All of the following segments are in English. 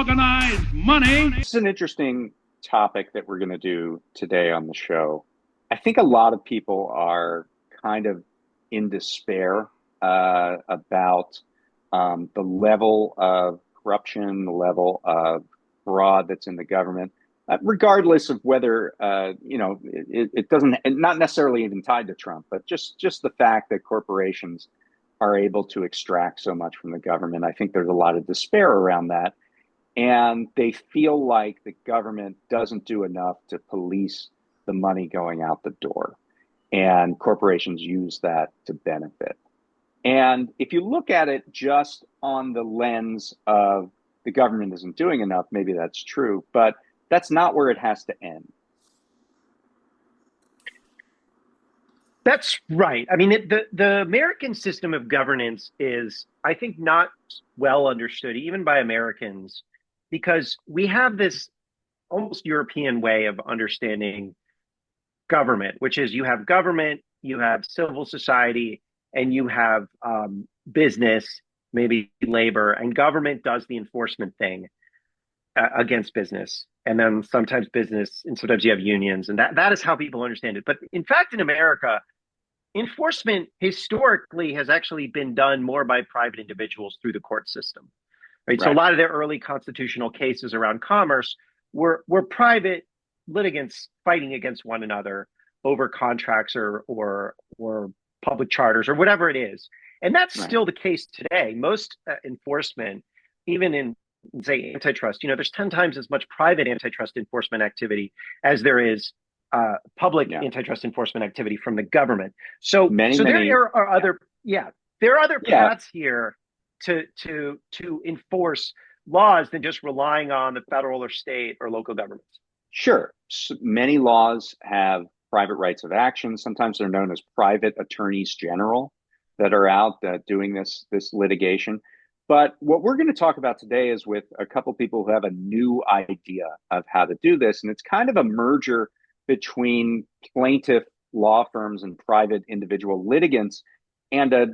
Organized money. This is an interesting topic that we're going to do today on the show. I think a lot of people are kind of in despair about the level of corruption, the level of fraud that's in the government, regardless of whether it doesn't, not necessarily even tied to Trump, but just the fact that corporations are able to extract so much from the government. I think there's a lot of despair around that, and they feel like the government doesn't do enough to police the money going out the door, and corporations use that to benefit. And if you look at it just on the lens of the government isn't doing enough, maybe that's true, but that's not where it has to end. That's right. I mean, the American system of governance is, I think, not well understood, even by Americans, because we have this almost European way of understanding government, which is you have government, you have civil society, and you have business, maybe labor, and government does the enforcement thing against business. And then sometimes business, and sometimes you have unions, and that is how people understand it. But in fact, in America, enforcement historically has actually been done more by private individuals through the court system. Right. So a lot of their early constitutional cases around commerce were private litigants fighting against one another over contracts or public charters or whatever it is. And that's still the case today. Most enforcement, even in, say, antitrust, there's 10 times as much private antitrust enforcement activity as there is public antitrust enforcement activity from the government. So there are other paths here to enforce laws than just relying on the federal or state or local governments. Sure. So many laws have private rights of action. Sometimes they're known as private attorneys general that are out doing this litigation. But what we're going to talk about today is with a couple people who have a new idea of how to do this. And it's kind of a merger between plaintiff law firms and private individual litigants and a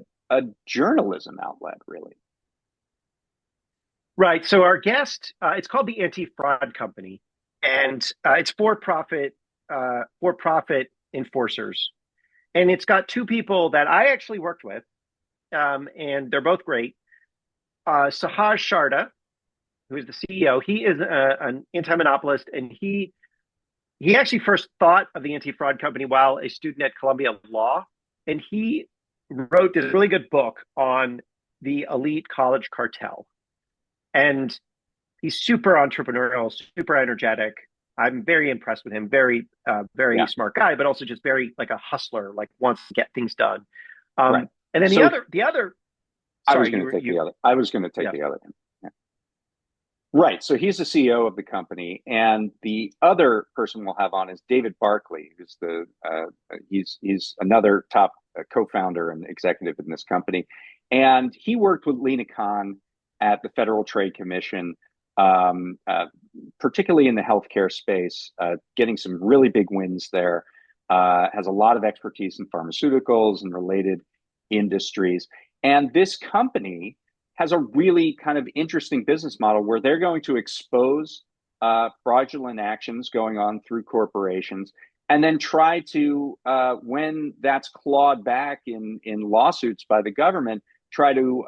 journalism outlet, really. Right. So our guest, it's called the Antifraud Company, and it's for-profit enforcers. And it's got two people that I actually worked with, and they're both great. Sahaj Sharda, who is the CEO, he is an anti-monopolist, and he actually first thought of the Anti-Fraud Company while a student at Columbia Law, and he wrote this really good book on the elite college cartel. And he's super entrepreneurial, super energetic. I'm very impressed with him. Very smart guy, but also just very like a hustler, like wants to get things done. And then the other. I was going to take the other. I was going to take the other one. Yeah. Right. So he's the CEO of the company, and the other person we'll have on is David Barclay, who's he's another top co-founder and executive in this company, and he worked with Lina Khan at the Federal Trade Commission, particularly in the healthcare space, getting some really big wins there. Has a lot of expertise in pharmaceuticals and related industries. And this company has a really kind of interesting business model where they're going to expose fraudulent actions going on through corporations, and then try to, when that's clawed back in lawsuits by the government, try to,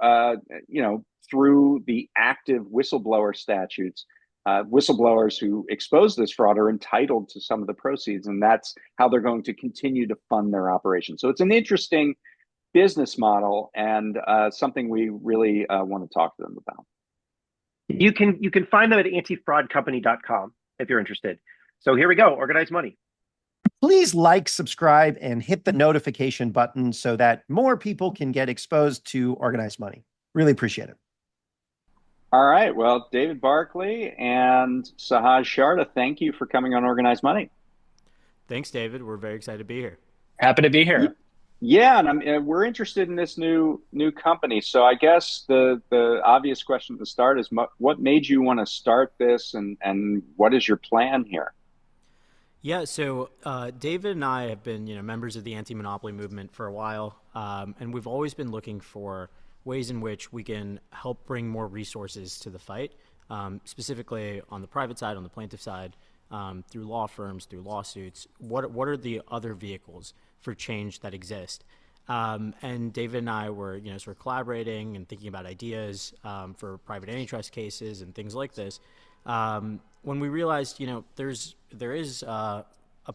through the active whistleblower statutes, whistleblowers who expose this fraud are entitled to some of the proceeds, and that's how they're going to continue to fund their operation. So it's an interesting business model, and something we really want to talk to them about. You can find them at antifraudcompany.com if you're interested. So here we go. Organized money. Please like, subscribe, and hit the notification button so that more people can get exposed to organized money. Really appreciate it. All right. Well, David Barclay and Sahaj Sharda, thank you for coming on Organized Money. Thanks, David. We're very excited to be here. Happy to be here. Yeah, and we're interested in this new company. So I guess the obvious question to start is, what made you want to start this, and what is your plan here? Yeah, so David and I have been members of the anti-monopoly movement for a while, and we've always been looking for ways in which we can help bring more resources to the fight. specifically on the private side, on the plaintiff side, through law firms, through lawsuits. What are the other vehicles for change that exist? And David and I were, sort of collaborating and thinking about ideas for private antitrust cases and things like this. When we realized, there is a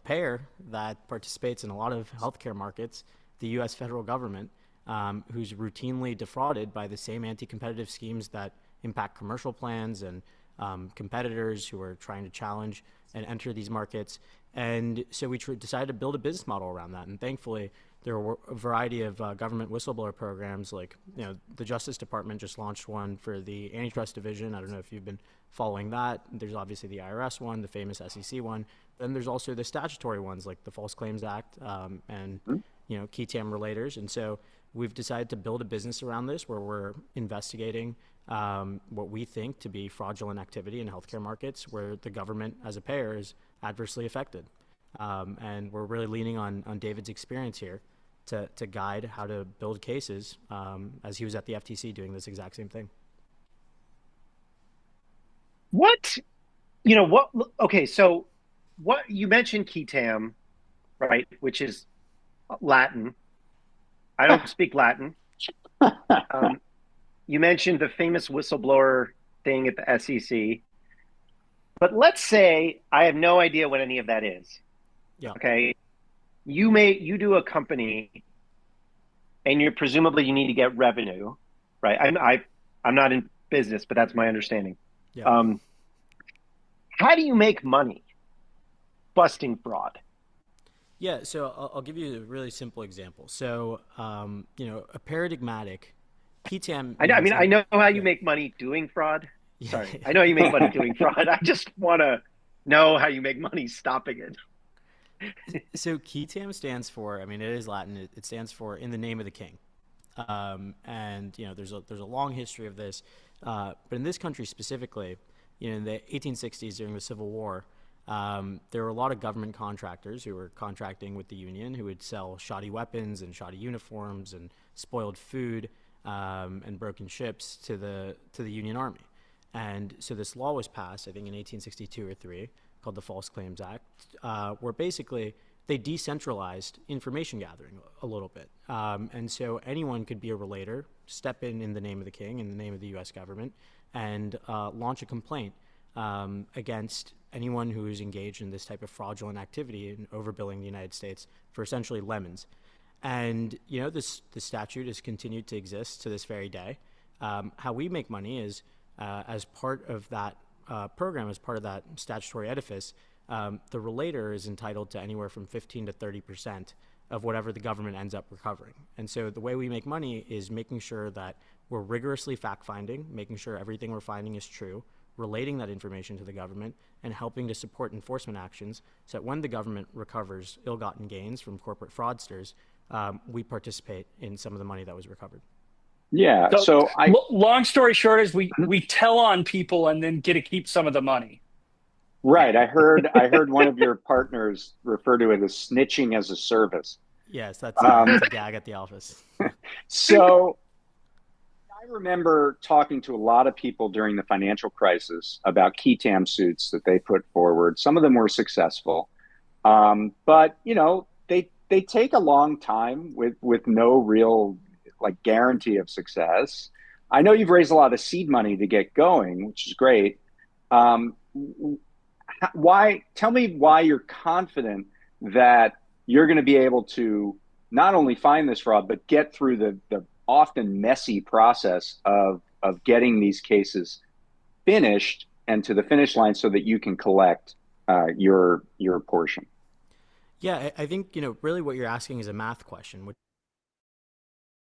payer that participates in a lot of healthcare markets, the U.S. federal government, who's routinely defrauded by the same anti-competitive schemes that impact commercial plans and competitors who are trying to challenge and enter these markets. And so we decided to build a business model around that. And thankfully, there were a variety of government whistleblower programs, like, the Justice Department just launched one for the Antitrust Division. I don't know if you've been following that. There's obviously the IRS one, the famous SEC one. Then there's also the statutory ones, like the False Claims Act and, key TAM relators. And so we've decided to build a business around this where we're investigating what we think to be fraudulent activity in healthcare markets where the government as a payer is adversely affected. And we're really leaning on David's experience here to guide how to build cases as he was at the FTC doing this exact same thing. Okay, so what you mentioned key TAM, right, which is Latin. I don't speak Latin. You mentioned the famous whistleblower thing at the SEC. But let's say I have no idea what any of that is. Yeah. Okay. You do a company and presumably you need to get revenue, right? I'm not in business, but that's my understanding. Yeah. How do you make money busting fraud? Yeah, so I'll give you a really simple example. So, a paradigmatic PTAM. I know how you make money doing fraud. Yeah. Sorry, I know you make money doing fraud. I just want to know how you make money stopping it. So QTAM stands for, it is Latin. It stands for in the name of the king. And there's a long history of this, but in this country specifically, in the 1860s during the Civil War, there were a lot of government contractors who were contracting with the Union who would sell shoddy weapons and shoddy uniforms and spoiled food and broken ships to the Union Army. And so this law was passed, I think, in 1862 or 3, called the False Claims Act, where basically they decentralized information gathering a little bit. And so anyone could be a relator, step in the name of the king, in the name of the U.S. government, and launch a complaint against anyone who is engaged in this type of fraudulent activity in overbilling the United States for essentially lemons. And, this statute has continued to exist to this very day. How we make money is as part of that program, as part of that statutory edifice, the relator is entitled to anywhere from 15 to 30% of whatever the government ends up recovering. And so the way we make money is making sure that we're rigorously fact-finding, making sure everything we're finding is true, relating that information to the government, and helping to support enforcement actions so that when the government recovers ill-gotten gains from corporate fraudsters, we participate in some of the money that was recovered. Yeah. Long story short is we tell on people and then get to keep some of the money. Right. I heard one of your partners refer to it as snitching as a service. Yes, that's a gag at the office. So I remember talking to a lot of people during the financial crisis about key TAM suits that they put forward. Some of them were successful, but they take a long time with no real guarantee of success. I know you've raised a lot of seed money to get going, which is great. Tell me why you're confident that you're going to be able to not only find this fraud, but get through the often messy process of getting these cases finished and to the finish line so that you can collect your portion. Yeah, I think, really what you're asking is a math question, which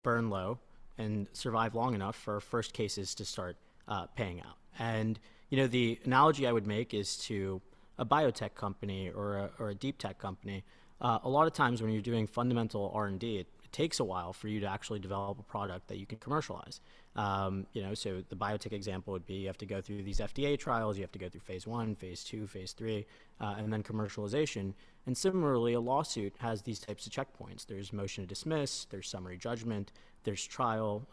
burn low and survive long enough for first cases to start paying out. And, the analogy I would make is to a biotech company or a deep tech company. A lot of times when you're doing fundamental R&D, it takes a while for you to actually develop a product that you can commercialize. So the biotech example would be you have to go through these FDA trials, you have to go through phase 1, phase 2, phase 3, and then commercialization. And similarly, a lawsuit has these types of checkpoints. There's motion to dismiss, there's summary judgment, there's trial,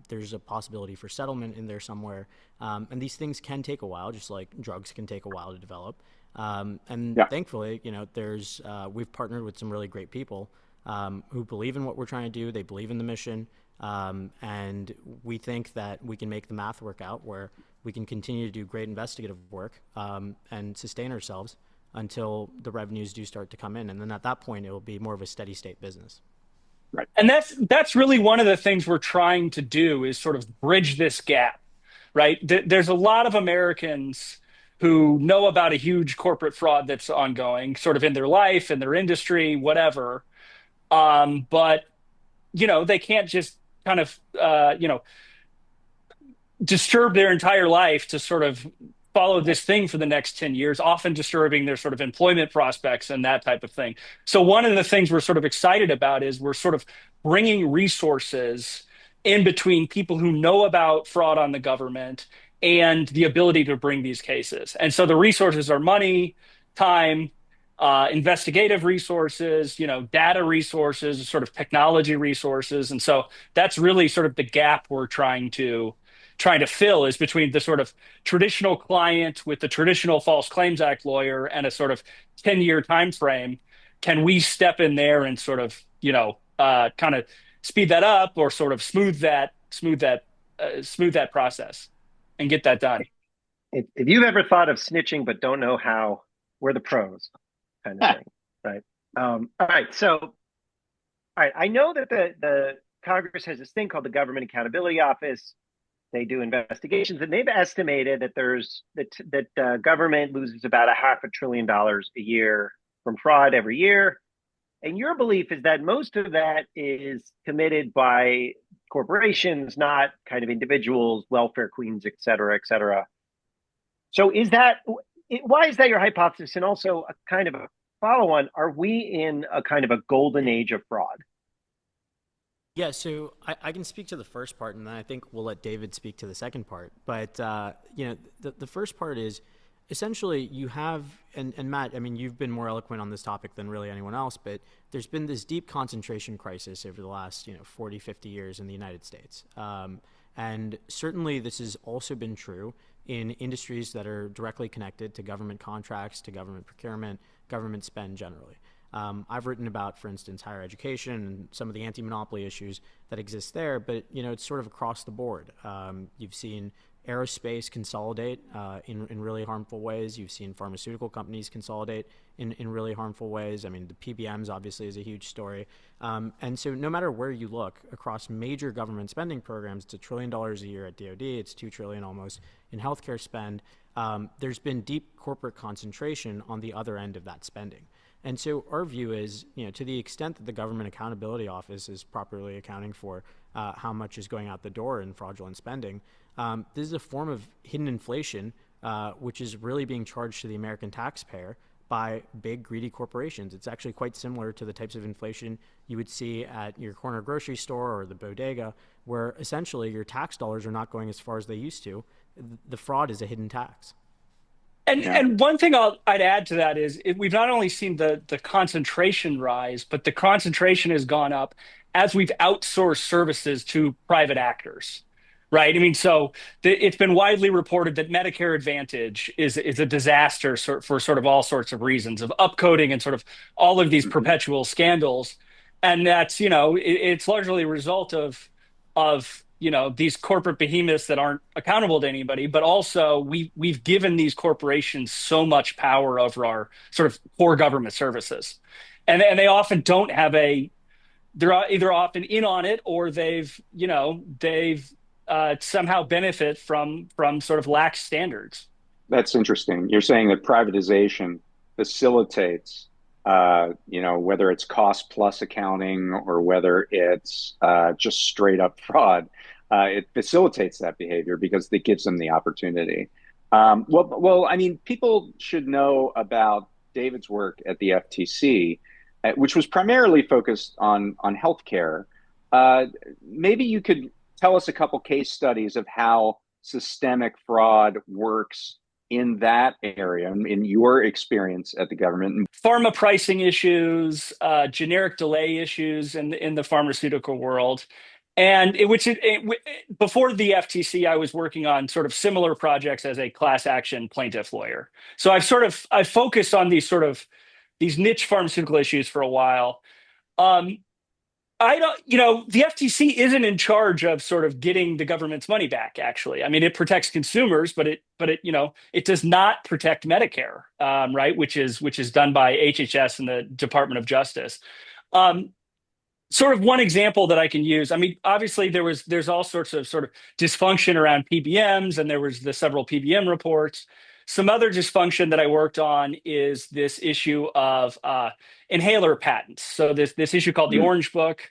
there's a possibility for settlement in there somewhere. And these things can take a while, just like drugs can take a while to develop. Thankfully, we've partnered with some really great people who believe in what we're trying to do. They believe in the mission. And we think that we can make the math work out where we can continue to do great investigative work and sustain ourselves until the revenues do start to come in. And then at that point, it will be more of a steady state business. Right. And that's really one of the things we're trying to do is sort of bridge this gap, right? There's a lot of Americans who know about a huge corporate fraud that's ongoing, sort of in their life, in their industry, whatever. But, they can't just kind of, disturb their entire life to sort of follow this thing for the next 10 years, often disturbing their sort of employment prospects and that type of thing. So one of the things we're sort of excited about is we're sort of bringing resources in between people who know about fraud on the government and the ability to bring these cases. And so the resources are money, time, investigative resources, data resources, sort of technology resources. And so that's really sort of the gap we're trying to fill, is between the sort of traditional client with the traditional False Claims Act lawyer and a sort of 10-year time frame. Can we step in there and sort of, kind of speed that up or sort of smooth that process and get that done? If you've ever thought of snitching but don't know how, we're the pros, kind of thing, right? All right. So, all right. I know that the Congress has this thing called the Government Accountability Office. They do investigations, and they've estimated that government loses about $500 billion a year from fraud every year. And your belief is that most of that is committed by corporations, not kind of individuals, welfare queens, et cetera, et cetera. So why is that your hypothesis? And also a kind of a follow-on, are we in a kind of a golden age of fraud? Yeah, so I can speak to the first part, and then I think we'll let David speak to the second part. But, the first part is essentially you have, and Matt, I mean, you've been more eloquent on this topic than really anyone else, but there's been this deep concentration crisis over the last, 40, 50 years in the United States. And certainly this has also been true in industries that are directly connected to government contracts, to government procurement, government spend generally. I've written about, for instance, higher education and some of the anti-monopoly issues that exist there, but it's sort of across the board. You've seen aerospace consolidate in really harmful ways. You've seen pharmaceutical companies consolidate in really harmful ways. I mean, the PBMs obviously is a huge story. And so no matter where you look across major government spending programs, it's $1 trillion a year at DoD, it's $2 trillion almost in healthcare spend. There's been deep corporate concentration on the other end of that spending. And so our view is, to the extent that the Government Accountability Office is properly accounting for how much is going out the door in fraudulent spending, this is a form of hidden inflation, which is really being charged to the American taxpayer by big, greedy corporations. It's actually quite similar to the types of inflation you would see at your corner grocery store or the bodega, where essentially your tax dollars are not going as far as they used to. The fraud is a hidden tax. And one thing I'd add to that is we've not only seen the concentration rise, but the concentration has gone up as we've outsourced services to private actors, right? I mean, so it's been widely reported that Medicare Advantage is a disaster for sort of all sorts of reasons of upcoding and sort of all of these perpetual scandals. And that's, it's largely a result of these corporate behemoths that aren't accountable to anybody, but also we've given these corporations so much power over our sort of core government services. And they often don't have they're either often in on it or they've somehow benefit from sort of lax standards. That's interesting. You're saying that privatization facilitates whether it's cost plus accounting or whether it's just straight up fraud, it facilitates that behavior because it gives them the opportunity. Well, I mean, people should know about David's work at the FTC, which was primarily focused on healthcare. Uh, Maybe you could tell us a couple case studies of how systemic fraud works in that area, in your experience at the government. Pharma pricing issues, generic delay issues in the pharmaceutical world. And before the FTC, I was working on sort of similar projects as a class action plaintiff lawyer. So I've focused on these niche pharmaceutical issues for a while. Um, I don't, the FTC isn't in charge of sort of getting the government's money back, actually. I mean, it protects consumers, it does not protect Medicare, right? Which is done by HHS and the Department of Justice. Um, Sort of one example that I can use. I mean, obviously there's all sorts of sort of dysfunction around PBMs, and there was the several PBM reports. Some other dysfunction that I worked on is this issue of inhaler patents. So this issue called the Mm. Orange Book.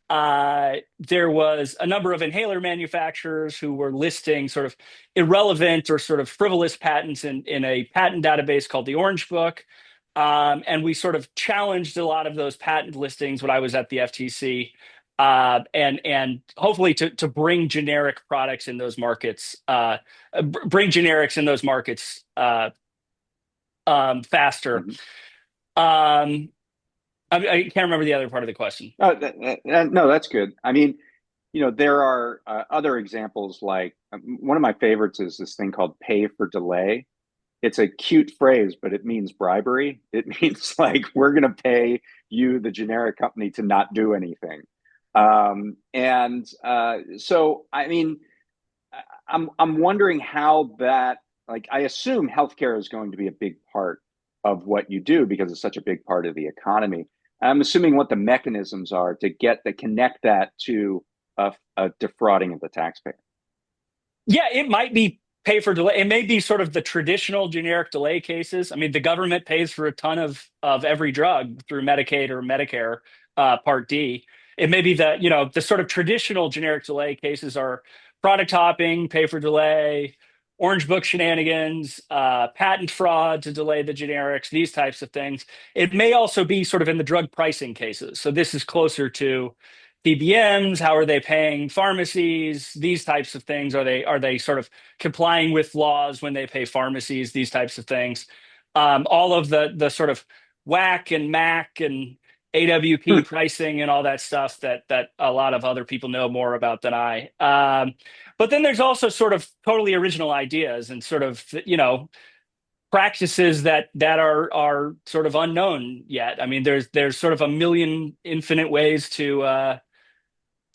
There was a number of inhaler manufacturers who were listing sort of irrelevant or sort of frivolous patents in a patent database called the Orange Book. And we sort of challenged a lot of those patent listings when I was at the FTC, and hopefully to bring generic products in those markets, bring generics in those markets faster. Mhm. Um, I can't remember the other part of the question. No, that's good. I mean, there are other examples like one of my favorites is this thing called pay for delay. It's a cute phrase, but it means bribery. It means like we're going to pay you, the generic company, to not do anything. And so, I mean, I'm wondering how that, like, I assume healthcare is going to be a big part of what you do because it's such a big part of the economy. I'm assuming what the mechanisms are to connect that to a defrauding of the taxpayer. Yeah, it might be pay for delay. It may be sort of the traditional generic delay cases. I mean, the government pays for a ton of every drug through Medicaid or Medicare Part D. It may be the sort of traditional generic delay cases are product hopping, pay for delay, Orange Book shenanigans, patent fraud to delay the generics, these types of things. It may also be sort of in the drug pricing cases. So this is closer to PBMs. How are they paying pharmacies? These types of things. Are they sort of complying with laws when they pay pharmacies? These types of things. All of the sort of WAC and MAC and AWP pricing and all that stuff that a lot of other people know more about than I. But then there's also sort of totally original ideas and sort of practices that are sort of unknown yet. I mean, there's sort of a million infinite ways to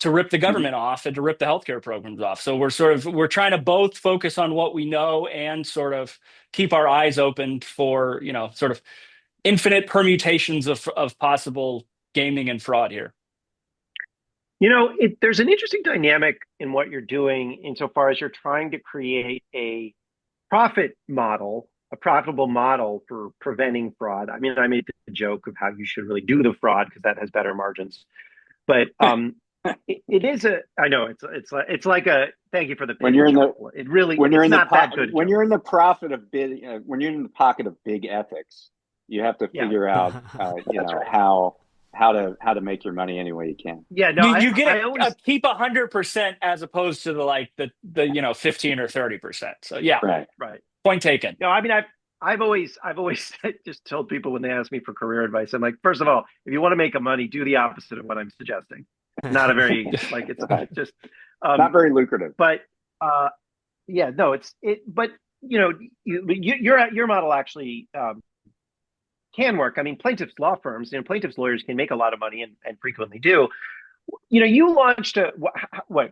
rip the government off and to rip the healthcare programs off. So we're trying to both focus on what we know and sort of keep our eyes open for, sort of infinite permutations of possible gaming and fraud here. There's an interesting dynamic in what you're doing insofar as you're trying to create a profit model, a profitable model for preventing fraud. I mean, I made the joke of how you should really do the fraud because that has better margins. But it is I know it's like a thank you for the When you're in the it really when you're it's in the not that good. when you're in the profit of big when you're in the pocket of big ethics, you have to figure out Right. how to make your money any way you can. Yeah, no, You get I always keep 100% as opposed to the 15 or 30%. So yeah, Right. point taken. No, I mean I've always just told people when they ask me for career advice, I'm like, first of all, if you want to make a money, do the opposite of what I'm suggesting. Not a very like it's just Not very lucrative. But yeah, no, but your model actually can work. I mean, plaintiffs law firms, plaintiffs lawyers can make a lot of money and frequently do. You launched a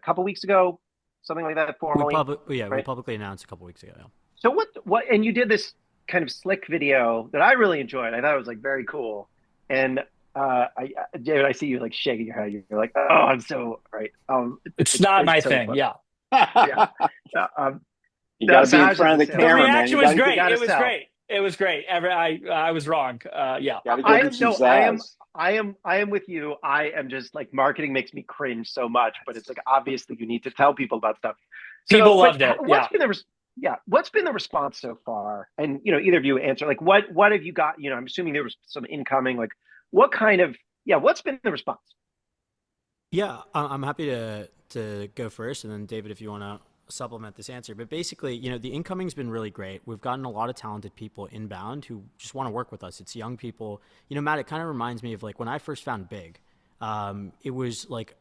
couple weeks ago, something like that formally. We right? publicly announced a couple weeks ago. Yeah. So what and you did this kind of slick video that I really enjoyed. I thought it was like very cool. And David, I see you like shaking your head. You're like, oh, I'm so right. It's not my so thing. fun. Yeah. Yeah. You got to be in Sahaj front of the is the The camera, man. reaction was great. gotta It was sell. great. It was great. I was wrong. Yeah. Got to give them some zazz. I am with you. I am just like marketing makes me cringe so much, but it's like obviously you need to tell people about stuff. People loved it. What's been the response so far? And either of you answer like what have you got? I'm assuming there was some incoming. Like what kind of what's been the response? Yeah, I'm happy to go first, and then David, if you want to supplement this answer. But basically, the incoming's been really great. We've gotten a lot of talented people inbound who just want to work with us. It's young people. Matt, it kind of reminds me of like when I first found Big. It was like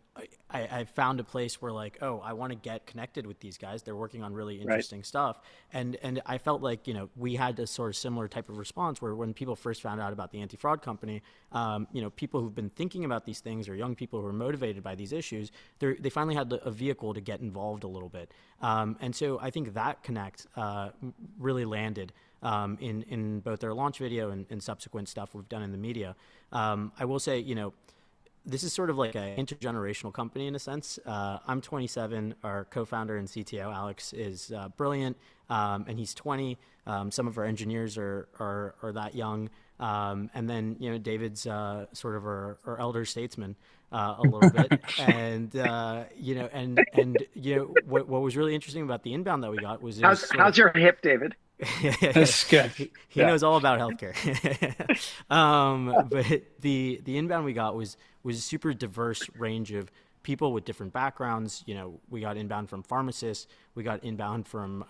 I found a place where like, oh, I want to get connected with these guys. They're working on really Right. interesting stuff, and I felt like we had a sort of similar type of response where when people first found out about the Anti-Fraud Company, people who've been thinking about these things or young people who are motivated by these issues, they finally had a vehicle to get involved a little bit, and so I think that connect really landed. In both their launch video and subsequent stuff we've done in the media. I will say, this is sort of like an intergenerational company in a sense. I'm 27. Our co-founder and CTO Alex is brilliant, and he's 20. Some of our engineers are that young, and then David's sort of our elder statesman a little bit, and what was really interesting about the inbound that we got was How's sort of how's your hip, David? That's good. he Yeah. knows all about healthcare. But the inbound we got was a super diverse range of people with different backgrounds. We got inbound from pharmacists, we got inbound from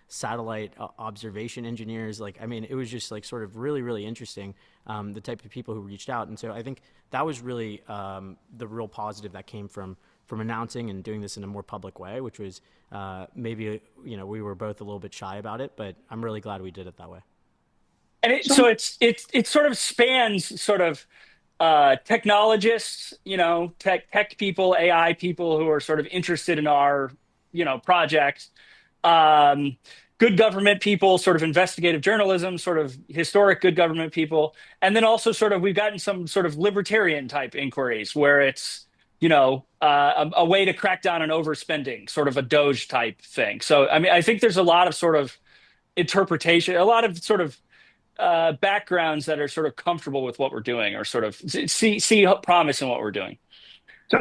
satellite observation engineers. Like, I mean, it was just like sort of really, really interesting, the type of people who reached out. And so I think that was really the real positive that came from announcing and doing this in a more public way, which was maybe we were both a little bit shy about it, but I'm really glad we did it that way. And so So it sort of spans sort of technologists, tech people, AI people who are sort of interested in our, project, um, good government people, sort of investigative journalism, sort of historic good government people, and then also sort of we've gotten some sort of libertarian type inquiries where it's a way to crack down on overspending, sort of a Doge type thing. So I mean, I think there's a lot of sort of interpretation, a lot of sort of backgrounds that are sort of comfortable with what we're doing or sort of see promise in what we're doing. so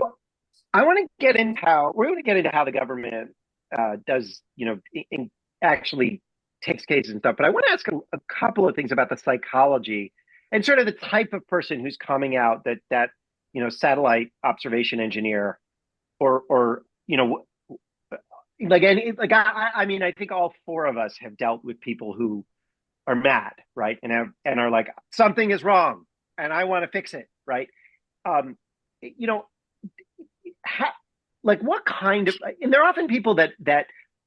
I want to get into how we're going to get into how the government does, actually takes cases and stuff. But I want to ask a couple of things about the psychology and sort of the type of person who's coming out that satellite observation engineer or like any like I mean I think all four of us have dealt with people who are mad, right, and are like something is wrong and I want to fix it, right? Um, you know, how, like what kind of and there are often people that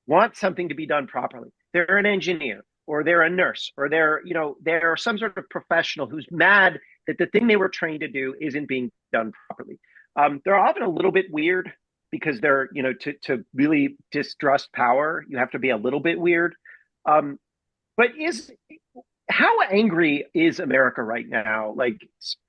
want something to be done properly. They're an engineer or they're a nurse or they're some sort of professional who's mad that the thing they were trained to do isn't being done properly. They're often a little bit weird because they're to really distrust power you have to be a little bit weird. um, but is how angry is America right now? Like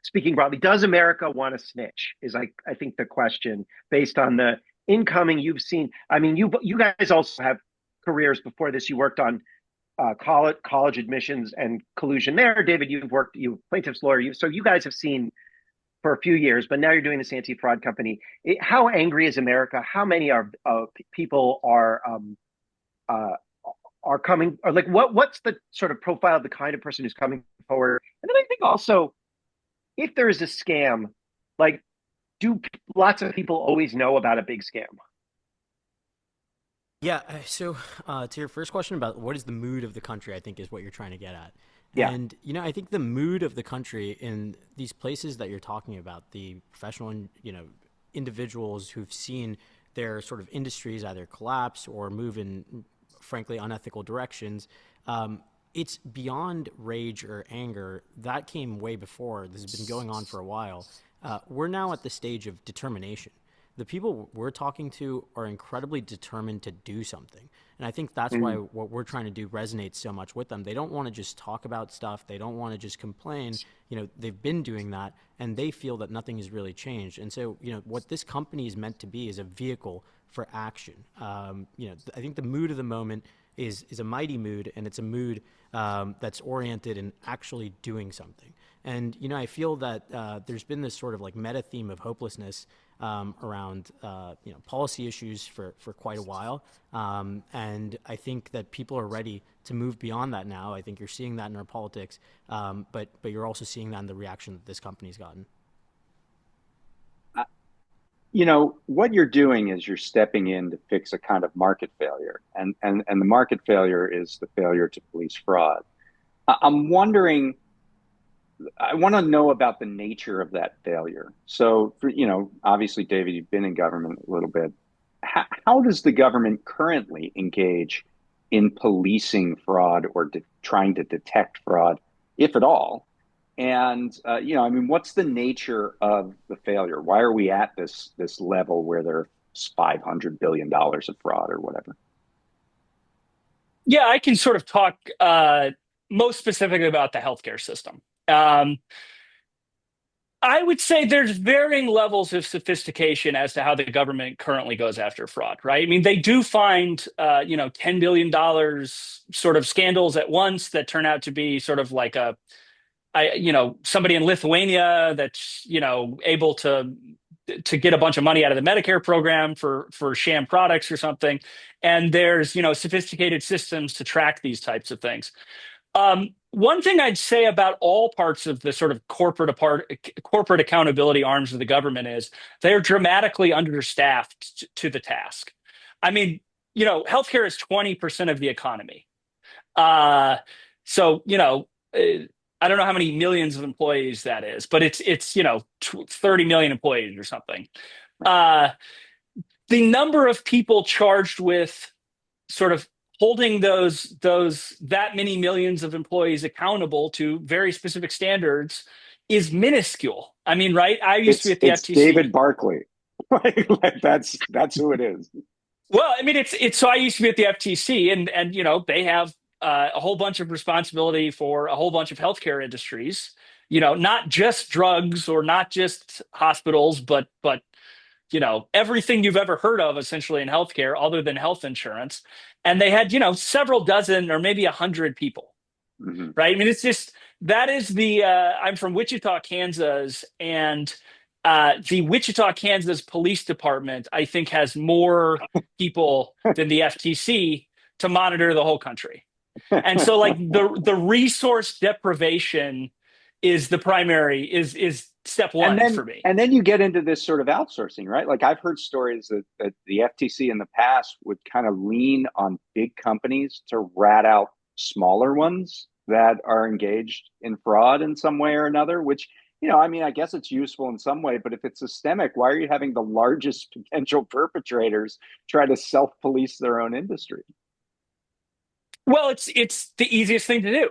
speaking broadly, does America want to snitch? Is I think the question based on the incoming you've seen. I mean, you guys also have careers before this. You worked on college admissions and collusion there. David, you plaintiff's lawyer. So you guys have seen for a few years, but now you're doing this anti-fraud company. How angry is America? How many people uh, are coming, or like what's the sort of profile of the kind of person who's coming forward? And then I think also if there is a scam, like do lots of people always know about a big scam? Yeah. So, to your first question about what is the mood of the country, I think is what you're trying to get at. Yeah. And, I think the mood of the country in these places that you're talking about, the professional, individuals who've seen their sort of industries either collapse or move in, frankly, unethical directions, it's beyond rage or anger. That came way before. This has been going on for a while. We're now at the stage of determination. The people we're talking to are incredibly determined to do something. And I think that's why Mm-hmm. what we're trying to do resonates so much with them. They don't want to just talk about stuff. They don't want to just complain. They've been doing that and they feel that nothing has really changed. And so, what this company is meant to be is a vehicle for action. I think the mood of the moment is a mighty mood, and it's a mood that's oriented in actually doing something. And I feel that there's been this sort of like meta theme of hopelessness around policy issues for quite a while, and I think that people are ready to move beyond that now. I think you're seeing that in our politics, but you're also seeing that in the reaction that this company's gotten. what you're doing is you're stepping in to fix a kind of market failure, and the market failure is the failure to police fraud. I'm wondering, I want to know about the nature of that failure. So, obviously, David, you've been in government a little bit. How does the government currently engage in policing fraud or trying to detect fraud, if at all? And I mean, what's the nature of the failure? Why are we at this level where there's $500 billion of fraud or whatever? Yeah, I can sort of talk most specifically about the healthcare system. Um, I would say there's varying levels of sophistication as to how the government currently goes after fraud, right? I mean, they do find, $10 billion sort of scandals at once that turn out to be sort of like somebody in Lithuania that's, able to get a bunch of money out of the Medicare program for sham products or something. And there's, sophisticated systems to track these types of things. One thing I'd say about all parts of the sort of corporate accountability arms of the government is they're dramatically understaffed to the task. I mean, healthcare is 20% of the economy. Uh, so, I don't know how many millions of employees that is, but it's 30 million employees or something. Uh, the number of people charged with sort of holding those that many millions of employees accountable to very specific standards is minuscule. I mean, right? I used to be It's at the it's David FTC. Barclay. Like that's who it is. Well, I mean, it's so I used to be at the FTC, and they have a whole bunch of responsibility for a whole bunch of healthcare industries. Not just drugs or not just hospitals, but everything you've ever heard of essentially in healthcare other than health insurance. And they had, several dozen or maybe 100 people, Hmm. right? I mean, it's just that is I'm from Wichita, Kansas, and the Wichita, Kansas Police Department, I think, has more people than the FTC to monitor the whole country. And so like the resource deprivation is the primary is step and one then for me. and then you get into this sort of outsourcing, right? Like I've heard stories that the FTC in the past would kind of lean on big companies to rat out smaller ones that are engaged in fraud in some way or another, which, I mean, I guess it's useful in some way, but if it's systemic, why are you having the largest potential perpetrators try to self-police their own industry? Well, it's the easiest thing to do,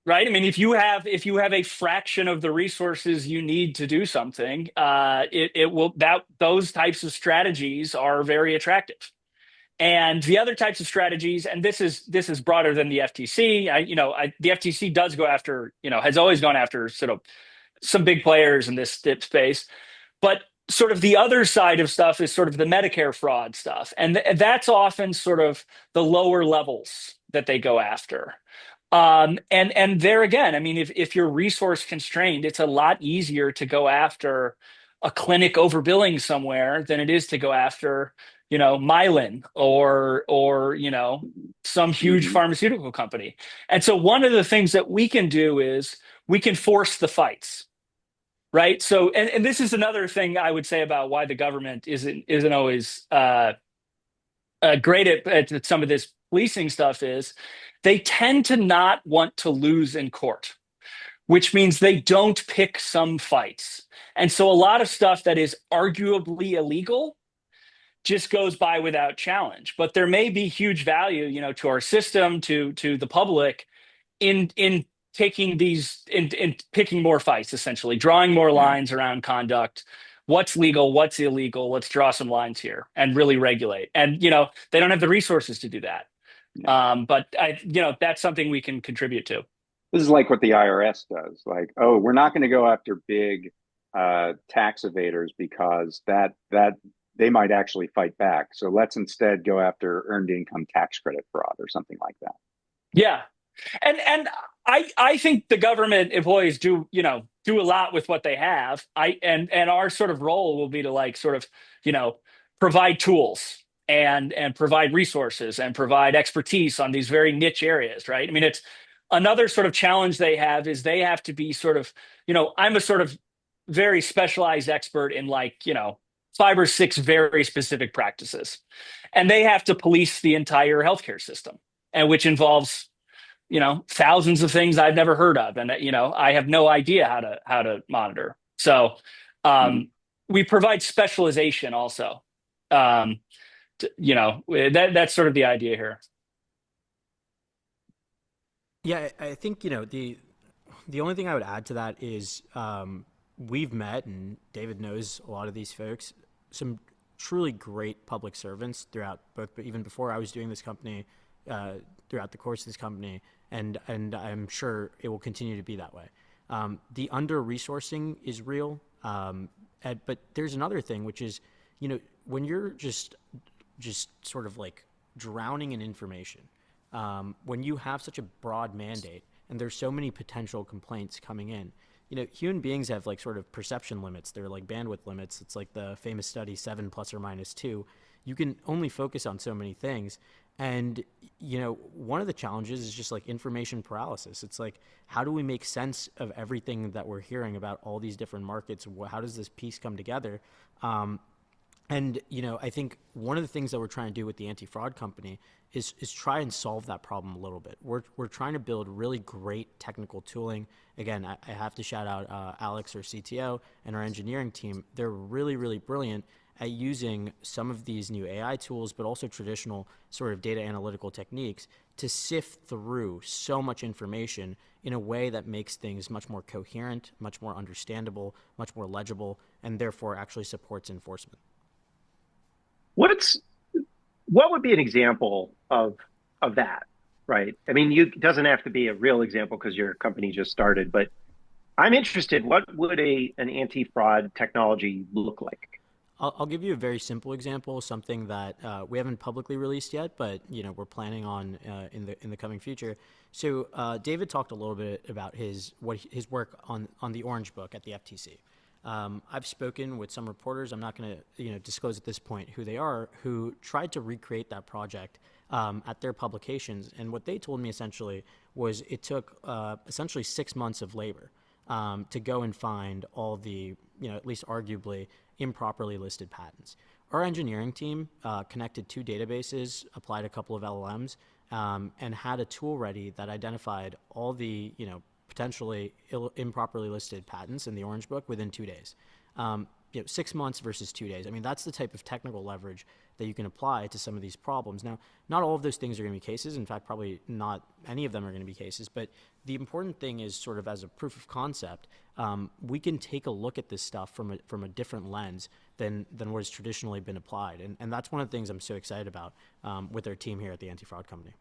right? I mean, if you have a fraction of the resources you need to do something, it will that those types of strategies are very attractive. And the other types of strategies, and this is broader than the FTC. The FTC does go after, has always gone after sort of some big players in this space, but sort of the other side of stuff is sort of the Medicare fraud stuff, and that's often sort of the lower levels that they go after. And there again, I mean, if you're resource constrained, it's a lot easier to go after a clinic overbilling somewhere than it is to go after, Mylan or some huge Hmm. pharmaceutical company. And so one of the things that we can do is we can force the fights, right? So and this is another thing I would say about why the government isn't always great at some of this policing stuff is they tend to not want to lose in court, which means they don't pick some fights. And so a lot of stuff that is arguably illegal just goes by without challenge. But there may be huge value, to our system, to the public in taking in picking more fights, essentially drawing more Yeah. lines around conduct. What's legal, what's illegal? Let's draw some lines here and really regulate. And they don't have the resources to do that. Yeah. But that's something we can contribute to. This is like what the IRS does. Like, oh, we're not going to go after big tax evaders because that they might actually fight back. So let's instead go after earned income tax credit fraud or something like that. Yeah, and I think the government employees do a lot with what they have. And our sort of role will be to like sort of you know provide tools and provide resources and provide expertise on these very niche areas, right? I mean, it's another sort of challenge they have is they have to be sort of I'm a sort of very specialized expert in like 5 or 6 very specific practices, and they have to police the entire healthcare system, and which involves thousands of things I've never heard of, and I have no idea how to monitor. So we provide specialization also. That's sort of the idea here. Yeah, I think the only thing I would add to that is we've met, and David knows a lot of these folks, some truly great public servants throughout both, but even before I was doing this company, throughout the course of this company, and I'm sure it will continue to be that way. The under-resourcing is real, but there's another thing, which is, when you're just sort of like drowning in information, when you have such a broad mandate and there's so many potential complaints coming in, human beings have like sort of perception limits. They're like bandwidth limits. It's like the famous study 7 ± 2. You can only focus on so many things. And, one of the challenges is just like information paralysis. It's like, how do we make sense of everything that we're hearing about all these different markets? How does this piece come together? And, I think one of the things that we're trying to do with the Anti-Fraud Company is try and solve that problem a little bit. We're trying to build really great technical tooling. Again, I have to shout out Alex, our CTO, and our engineering team. They're really, really brilliant at using some of these new AI tools, but also traditional sort of data analytical techniques to sift through so much information in a way that makes things much more coherent, much more understandable, much more legible, and therefore actually supports enforcement. What would be an example of that, right? I mean, it doesn't have to be a real example because your company just started, but I'm interested. What would an anti-fraud technology look like? I'll give you a very simple example, something that we haven't publicly released yet, but we're planning on in the coming future. So David talked a little bit about his work on the Orange Book at the FTC. I've spoken with some reporters. I'm not going to disclose at this point who they are, who tried to recreate that project at their publications. And what they told me essentially was it took essentially 6 months of labor to go and find all the, at least arguably, improperly listed patents. Our engineering team connected 2 databases, applied a couple of LLMs, and had a tool ready that identified all the, potentially improperly listed patents in the Orange Book within 2 days. 6 months versus 2 days. I mean, that's the type of technical leverage that you can apply to some of these problems. Now, not all of those things are going to be cases. In fact, probably not any of them are going to be cases. But the important thing is sort of as a proof of concept, we can take a look at this stuff from a different lens than what has traditionally been applied. And that's one of the things I'm so excited about with our team here at the Antifraud Company.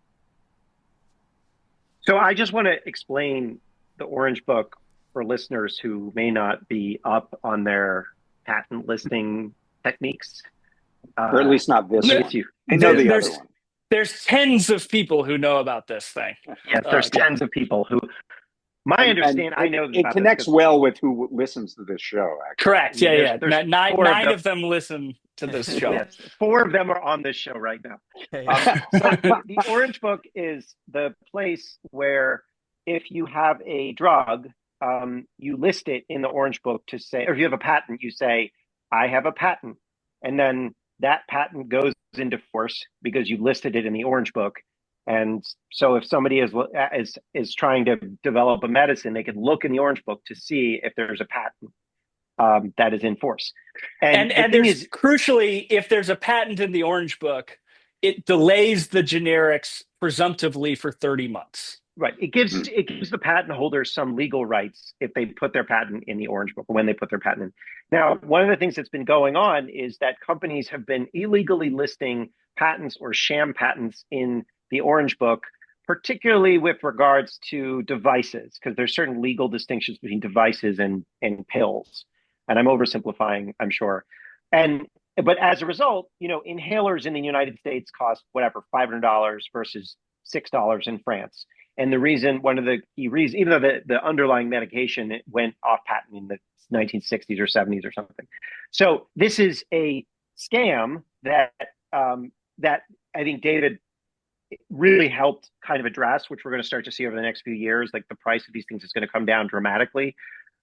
So I just want to explain the Orange Book for listeners who may not be up on their patent listing techniques. Or at least not this one. I know the other one. There's tens of people who know about this thing. Yes, there's tens of people who, my understanding, I know it connects well with who listens to this show, actually. Correct. Yeah. There's nine of them listen to this show. Yes, 4 of them are on this show right now. So the Orange Book is the place where if you have a drug, you list it in the Orange Book to say, or if you have a patent, you say, I have a patent. And then that patent goes into force because you listed it in the Orange Book. And so if somebody is trying to develop a medicine, they can look in the Orange Book to see if there's a patent that is in force. And there's crucially, if there's a patent in the Orange Book, it delays the generics presumptively for 30 months. Right. It gives the patent holders some legal rights if they put their patent in the Orange Book, or when they put their patent in. Now, one of the things that's been going on is that companies have been illegally listing patents or sham patents in the Orange Book, particularly with regards to devices, because there's certain legal distinctions between devices and pills. And I'm oversimplifying, I'm sure. But as a result, inhalers in the United States cost whatever, $500 versus $6 in France. And the reason, one of the key reasons, even though the underlying medication went off patent in the 1960s or 70s or something. So this is a scam that that I think David really helped kind of address, which we're going to start to see over the next few years. Like the price of these things is going to come down dramatically.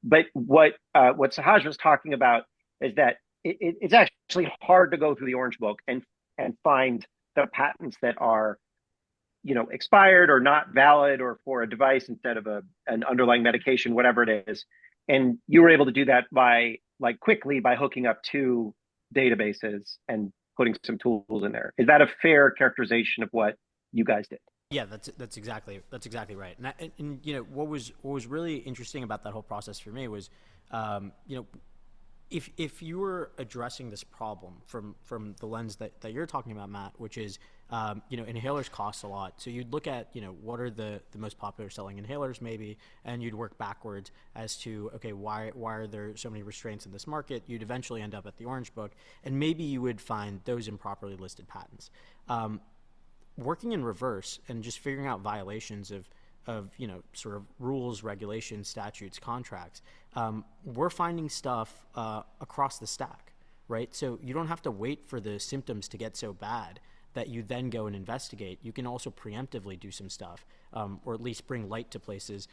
But what Sahaj was talking about is that it's actually hard to go through the Orange Book and find the patents that are, expired or not valid, or for a device instead of an underlying medication, whatever it is. And you were able to do that quickly by hooking up two databases and putting some tools in there. Is that a fair characterization of what you guys did? Yeah, that's exactly right. And what was really interesting about that whole process for me was, if you were addressing this problem from the lens that you're talking about, Matt, which is, inhalers cost a lot. So you'd look at, what are the most popular selling inhalers maybe, and you'd work backwards as to, okay, why are there so many restraints in this market? You'd eventually end up at the Orange Book, and maybe you would find those improperly listed patents. Working in reverse and just figuring out violations of sort of rules, regulations, statutes, contracts, we're finding stuff across the stack, right? So you don't have to wait for the symptoms to get so bad that you then go and investigate. You can also preemptively do some stuff, or at least bring light to places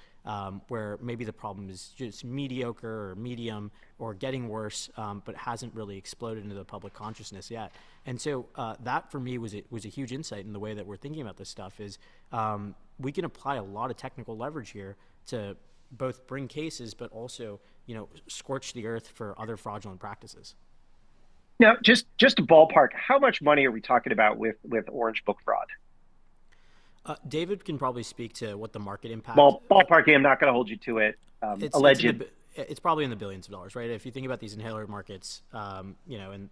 where maybe the problem is just mediocre or medium or getting worse, but hasn't really exploded into the public consciousness yet. And so that for me was a huge insight in the way that we're thinking about this stuff is we can apply a lot of technical leverage here to both bring cases, but also, scorch the earth for other fraudulent practices. Now, just a ballpark, how much money are we talking about with Orange Book fraud? David can probably speak to what the market impact. Ballpark. I'm not going to hold you to it. Alleged. It's probably in the billions of dollars, right? If you think about these inhaler markets, and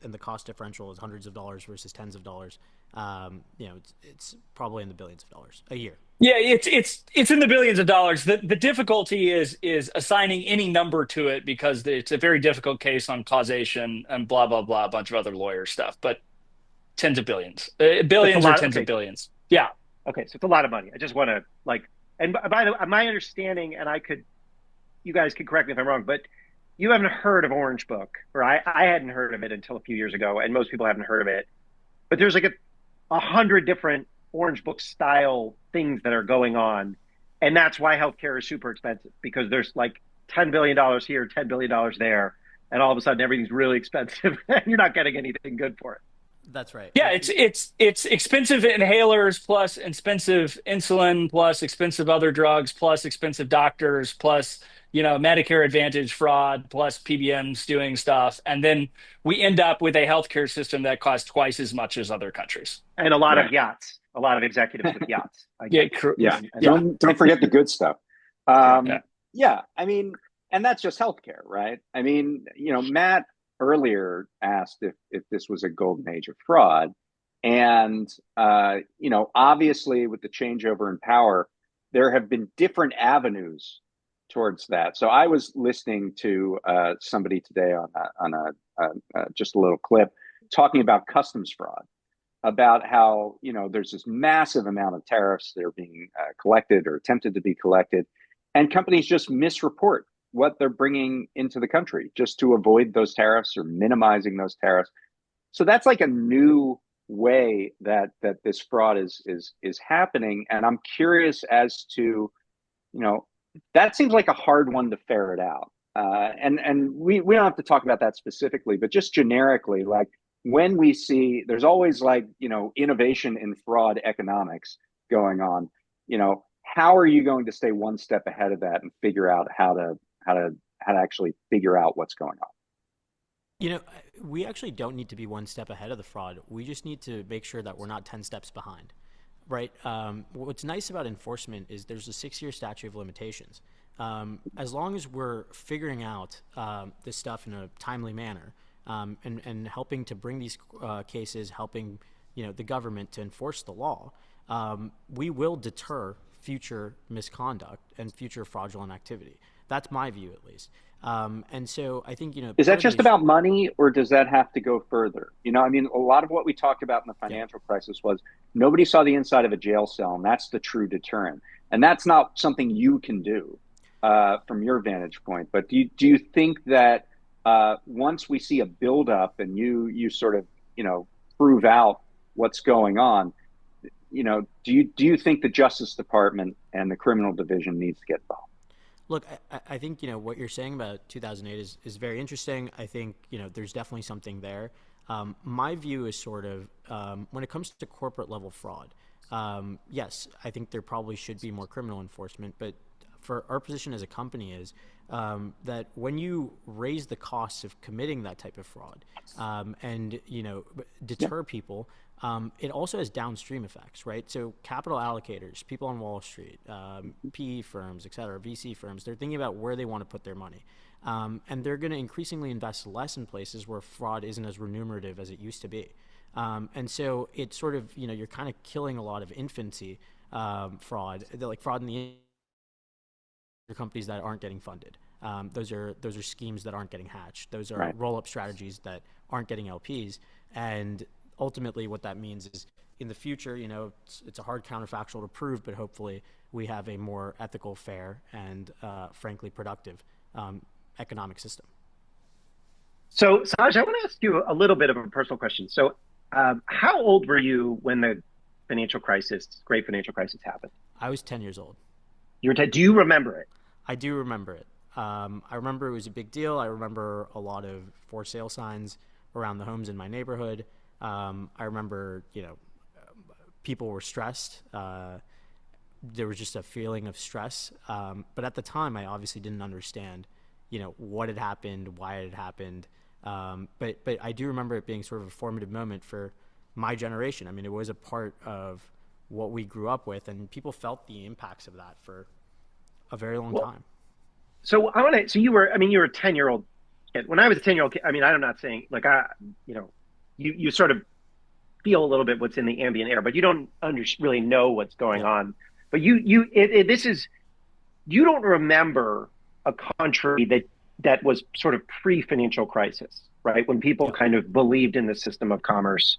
the cost differential is hundreds of dollars versus tens of dollars, it's probably in the billions of dollars a year. Yeah, it's in the billions of dollars. The difficulty is assigning any number to it because it's a very difficult case on causation and blah blah blah, a bunch of other lawyer stuff. But tens of billions, billions or tens of billions. Yeah. Okay, so it's a lot of money. I just want to and by the way, my understanding, and you guys can correct me if I'm wrong, but you haven't heard of Orange Book, or I hadn't heard of it until a few years ago, and most people haven't heard of it. But there's 100 different Orange Book style things that are going on. And that's why healthcare is super expensive, because there's $10 billion here, $10 billion there. And all of a sudden everything's really expensive and you're not getting anything good for it. That's right. Yeah, it's expensive inhalers plus expensive insulin plus expensive other drugs plus expensive doctors plus Medicare Advantage fraud plus PBMs doing stuff, and then we end up with a healthcare system that costs twice as much as other countries and a lot of yachts, a lot of executives with yachts. Yeah. Don't forget the good stuff. Yeah, I mean, and that's just healthcare, right? I mean, Matt earlier asked if this was a golden age of fraud. And, obviously with the changeover in power, there have been different avenues towards that. So I was listening to somebody today on a just a little clip talking about customs fraud, about how, there's this massive amount of tariffs that are being collected or attempted to be collected, and companies just misreport what they're bringing into the country just to avoid those tariffs or minimizing those tariffs. So that's a new way that this fraud is happening. And I'm curious as to, that seems like a hard one to ferret out. And we don't have to talk about that specifically, but just generically, when we see there's always innovation in fraud economics going on, how are you going to stay one step ahead of that and figure out how to actually figure out what's going on? We actually don't need to be one step ahead of the fraud. We just need to make sure that we're not 10 steps behind, right? What's nice about enforcement is there's a 6-year statute of limitations. As long as we're figuring out this stuff in a timely manner, and helping to bring these cases, helping the government to enforce the law, we will deter future misconduct and future fraudulent activity. That's my view, at least. And so I think, is that just about money, or does that have to go further? I mean, a lot of what we talked about in the financial crisis was nobody saw the inside of a jail cell, and that's the true deterrent. And that's not something you can do from your vantage point. But do you think that once we see a buildup and you sort of, prove out what's going on, do you think the Justice Department and the criminal division needs to get involved? Look, I think, what you're saying about 2008 is very interesting. I think, there's definitely something there. My view is sort of, when it comes to corporate level fraud, yes, I think there probably should be more criminal enforcement, but for our position as a company is that when you raise the costs of committing that type of fraud, and deter people, it also has downstream effects, right? So capital allocators, people on Wall Street, PE firms, et cetera, VC firms, they're thinking about where they want to put their money. And they're going to increasingly invest less in places where fraud isn't as remunerative as it used to be. And so it's sort of, you're kind of killing a lot of infancy fraud, like fraud in the companies that aren't getting funded. Those are schemes that aren't getting hatched. Those are roll-up strategies that aren't getting LPs. And ultimately what that means is in the future, it's a hard counterfactual to prove, but hopefully we have a more ethical, fair, and frankly productive economic system. So, Sahaj, I want to ask you a little bit of a personal question. So, how old were you when the great financial crisis happened? I was 10 years old. You were 10. Do you remember it? I do remember it. I remember it was a big deal. I remember a lot of for sale signs around the homes in my neighborhood. I remember, people were stressed. There was just a feeling of stress. But at the time, I obviously didn't understand, what had happened, why it had happened. But I do remember it being sort of a formative moment for my generation. I mean, it was a part of what we grew up with, and people felt the impacts of that for a very long time. So you were a 10-year-old kid. When I was a 10-year-old kid, I'm not saying you sort of feel a little bit what's in the ambient air, but you don't really know what's going on. But you don't remember a country that was sort of pre-financial crisis, right? When people kind of believed in the system of commerce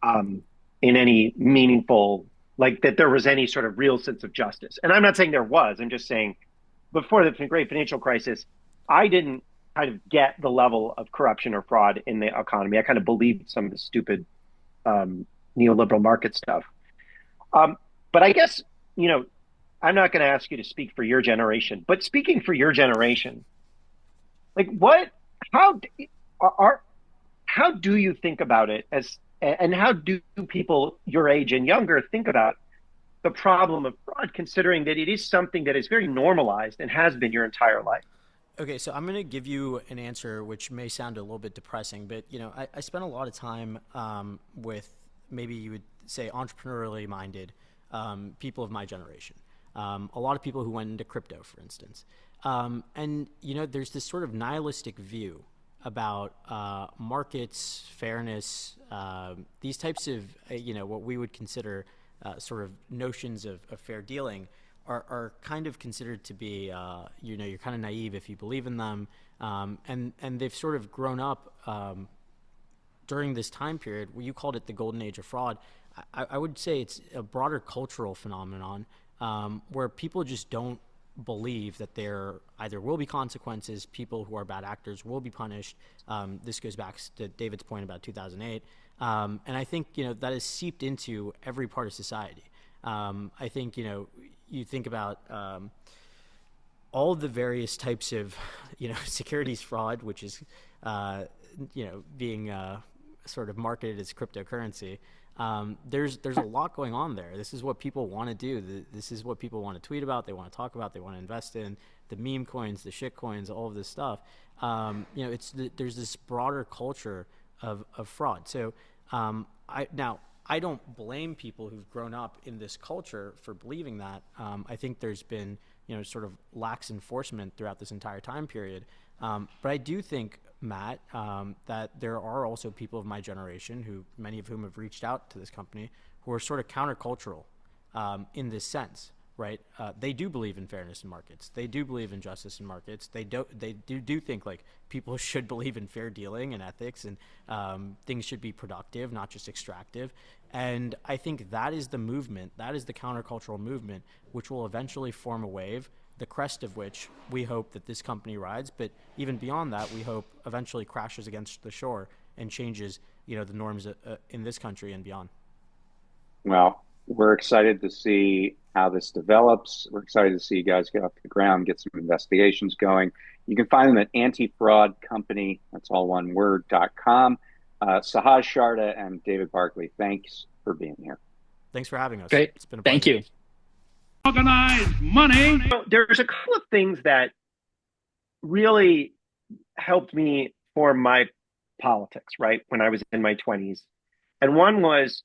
in any meaningful, like that there was any sort of real sense of justice. And I'm not saying there was. I'm just saying before the great financial crisis, I didn't kind of get the level of corruption or fraud in the economy. I kind of believed some of the stupid neoliberal market stuff. But I guess, I'm not going to ask you to speak for your generation, but speaking for your generation, like how do you think about it and how do people your age and younger think about the problem of fraud, considering that it is something that is very normalized and has been your entire life? Okay, so I'm going to give you an answer which may sound a little bit depressing, but I spent a lot of time with, maybe you would say, entrepreneurially minded people of my generation. A lot of people who went into crypto, for instance. And there's this sort of nihilistic view about markets, fairness, these types of what we would consider sort of notions of fair dealing are kind of considered to be, you're kind of naive if you believe in them. And they've sort of grown up during this time period where you called it the golden age of fraud. I would say it's a broader cultural phenomenon where people just don't believe that there either will be consequences, people who are bad actors will be punished. This goes back to David's point about 2008. And I think, that is seeped into every part of society. I think, you think about all of the various types of, securities fraud, which is, being sort of marketed as cryptocurrency. There's a lot going on there. This is what people want to do. This is what people want to tweet about. They want to talk about. They want to invest in the meme coins, the shit coins, all of this stuff. There's this broader culture of fraud. So I don't blame people who've grown up in this culture for believing that. I think there's been sort of lax enforcement throughout this entire time period. But I do think, Matt, that there are also people of my generation, many of whom have reached out to this company, who are sort of countercultural in this sense, right? They do believe in fairness in markets. They do believe in justice in markets. They do think like people should believe in fair dealing and ethics, and things should be productive, not just extractive. And I think that is the movement, that is the countercultural movement, which will eventually form a wave, the crest of which we hope that this company rides, but even beyond that, we hope eventually crashes against the shore and changes, the norms in this country and beyond. Well, We're excited to see how this develops. We're excited to see you guys get off the ground, get some investigations going. You can find them at Antifraud Company, that's all one word.com. Sahaj, Sharda, and David Barclay, thanks for being here. Thanks for having us. Great. It's been a Thank pleasure. you. Organized money. There's a couple of things that really helped me form my politics, right, when I was in my 20s. And one was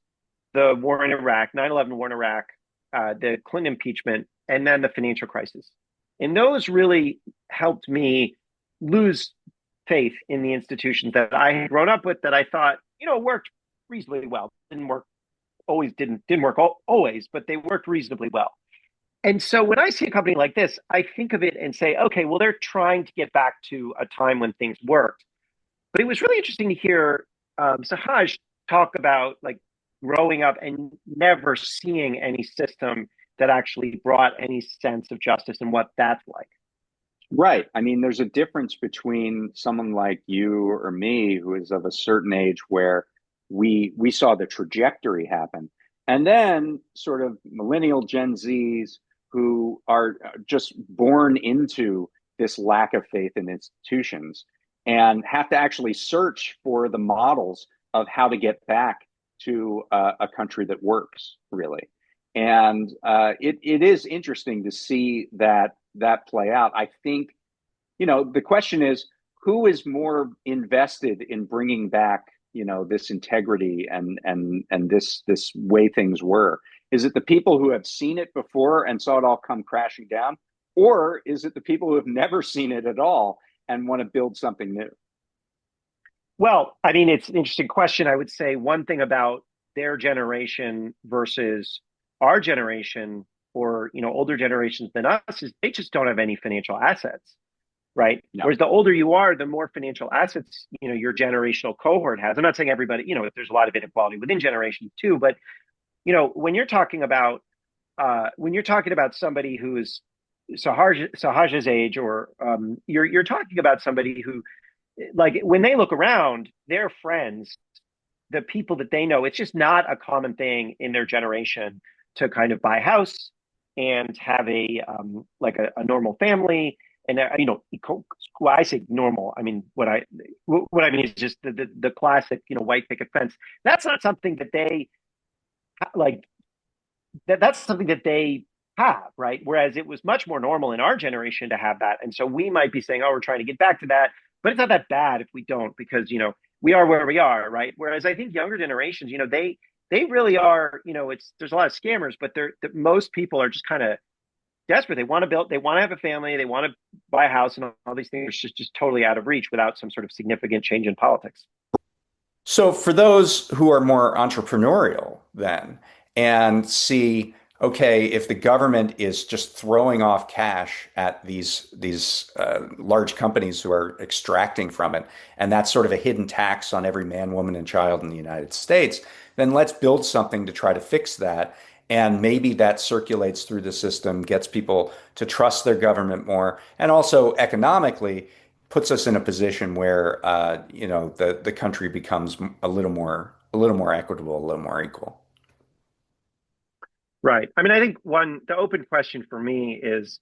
the war in Iraq, 9/11 war in Iraq, the Clinton impeachment, and then the financial crisis. And those really helped me lose faith in the institutions that I had grown up with, that I thought, worked reasonably well. Didn't work always, but they worked reasonably well. And so when I see a company like this, I think of it and say, okay, well, they're trying to get back to a time when things worked. But it was really interesting to hear Sahaj talk about like growing up and never seeing any system that actually brought any sense of justice and what that's like. Right. I mean, there's a difference between someone like you or me who is of a certain age where we saw the trajectory happen, and then sort of millennial Gen Zs who are just born into this lack of faith in institutions and have to actually search for the models of how to get back to a country that works, really. And it is interesting to see that play out. I think, the question is, who is more invested in bringing back, this integrity and this way things were? Is it the people who have seen it before and saw it all come crashing down? Or is it the people who have never seen it at all and want to build something new? Well, I mean, it's an interesting question. I would say one thing about their generation versus our generation, or older generations than us, is they just don't have any financial assets, right? No. Whereas the older you are, the more financial assets your generational cohort has. I'm not saying everybody, there's a lot of inequality within generations too, but when you're talking about somebody who's Sahaj's age, or you're talking about somebody who, like, when they look around, their friends, the people that they know, it's just not a common thing in their generation to kind of buy a house and have a normal family. And when I say normal, I mean what I mean is just the classic white picket fence. That's not something that they like. That's something that they have, right? Whereas it was much more normal in our generation to have that. And so we might be saying, oh, we're trying to get back to that, but it's not that bad if we don't, because we are where we are, right? Whereas I think younger generations, they really are, there's a lot of scammers, but most people are just kind of desperate. They want to have a family, they want to buy a house, and all these things are just totally out of reach without some sort of significant change in politics. So for those who are more entrepreneurial then and see, okay, if the government is just throwing off cash at these large companies who are extracting from it, and that's sort of a hidden tax on every man, woman, and child in the United States, then let's build something to try to fix that. And maybe that circulates through the system, gets people to trust their government more, and also economically puts us in a position where the country becomes a little more equitable, a little more equal. Right. I mean, I think the open question for me is,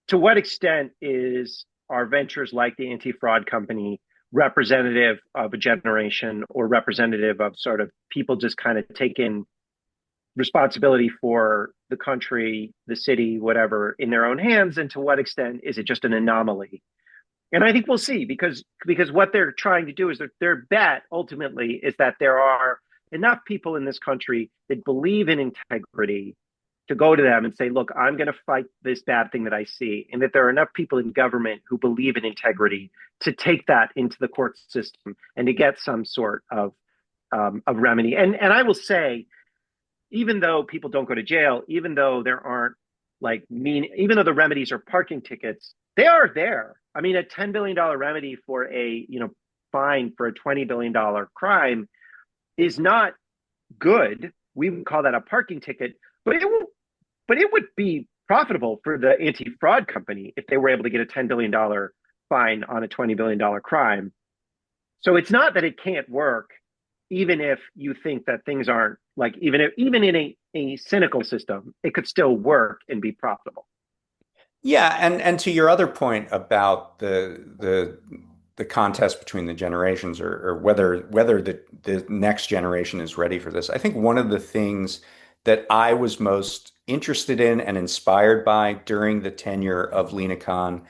to what extent is our ventures like the Anti-Fraud Company representative of a generation, or representative of sort of people just kind of taking responsibility for the country, the city, whatever, in their own hands? And to what extent is it just an anomaly? And I think we'll see, because what they're trying to do is their bet ultimately is that there are enough people in this country that believe in integrity to go to them and say, look, I'm going to fight this bad thing that I see. And that there are enough people in government who believe in integrity to take that into the court system and to get some sort of remedy. And I will say, even though people don't go to jail, even though there aren't even though the remedies are parking tickets, they are there. I mean, a $10 billion remedy for a fine for a $20 billion crime is not good. We would call that a parking ticket, but it would be profitable for the Anti-Fraud Company if they were able to get a $10 billion fine on a $20 billion crime. So it's not that it can't work, even if you think that things aren't, like, even in a a cynical system, it could still work and be profitable. Yeah, and to your other point about the contest between the generations, or whether the next generation is ready for this, I think one of the things that I was most interested in and inspired by during the tenure of Lena Khan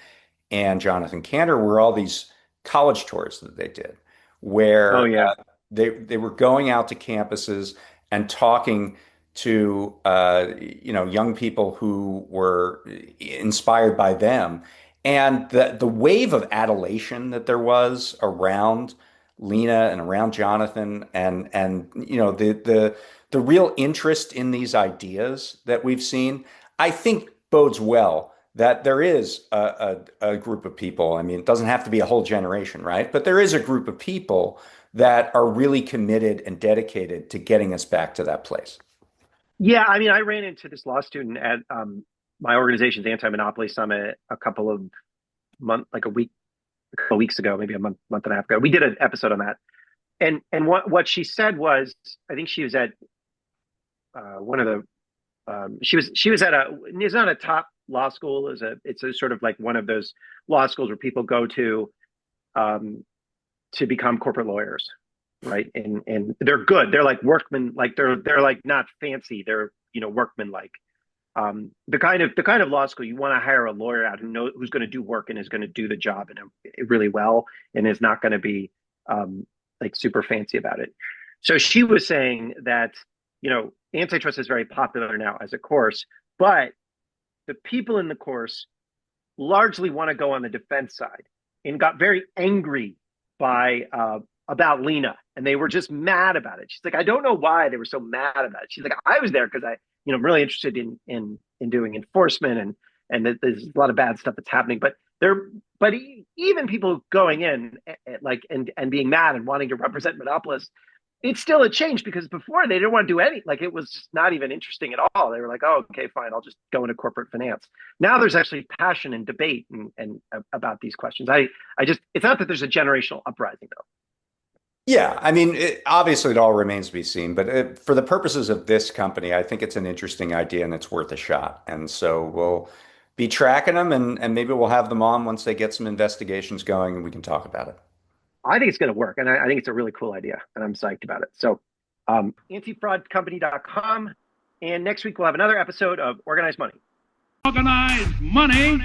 and Jonathan Cantor were all these college tours that they did, Oh where yeah. they were going out to campuses and talking to young people who were inspired by them, and the wave of adulation that there was around Lena and around Jonathan, and the real interest in these ideas that we've seen, I think bodes well that there is a group of people. I mean, it doesn't have to be a whole generation, right? But there is a group of people that are really committed and dedicated to getting us back to that place. Yeah, I mean, I ran into this law student at my organization's anti-monopoly summit a couple of a couple of weeks ago, maybe a month and a half ago. We did an episode on that, and what she said was, I think she was at one of the she was at it's not a top law school, it's a sort of like one of those law schools where people go um, to become corporate lawyers, right? And they're good. They're like workmen, like they're like not fancy. They're workmen like. The kind of law school you want to hire a lawyer out who's going to do work and is going to do the job and really well and is not going to be like super fancy about it. So she was saying that antitrust is very popular now as a course, but the people in the course largely want to go on the defense side and got very angry by about Lena, and they were just mad about it. She's like, I don't know why they were so mad about it. She's like, I was there because I'm really interested in doing enforcement and that there's a lot of bad stuff that's happening. But even people going in like and being mad and wanting to represent monopolists, it's still a change because before they didn't want to do any, like it was just not even interesting at all. They were like, oh, okay, fine, I'll just go into corporate finance. Now there's actually passion and debate and about these questions. I just, it's not that there's a generational uprising though. Yeah, I mean, obviously it all remains to be seen, but for the purposes of this company, I think it's an interesting idea and it's worth a shot. And so we'll be tracking them, and maybe we'll have them on once they get some investigations going and we can talk about it. I think it's going to work. And I think it's a really cool idea and I'm psyched about it. So antifraudcompany.com. And next week we'll have another episode of Organized Money. Organized money.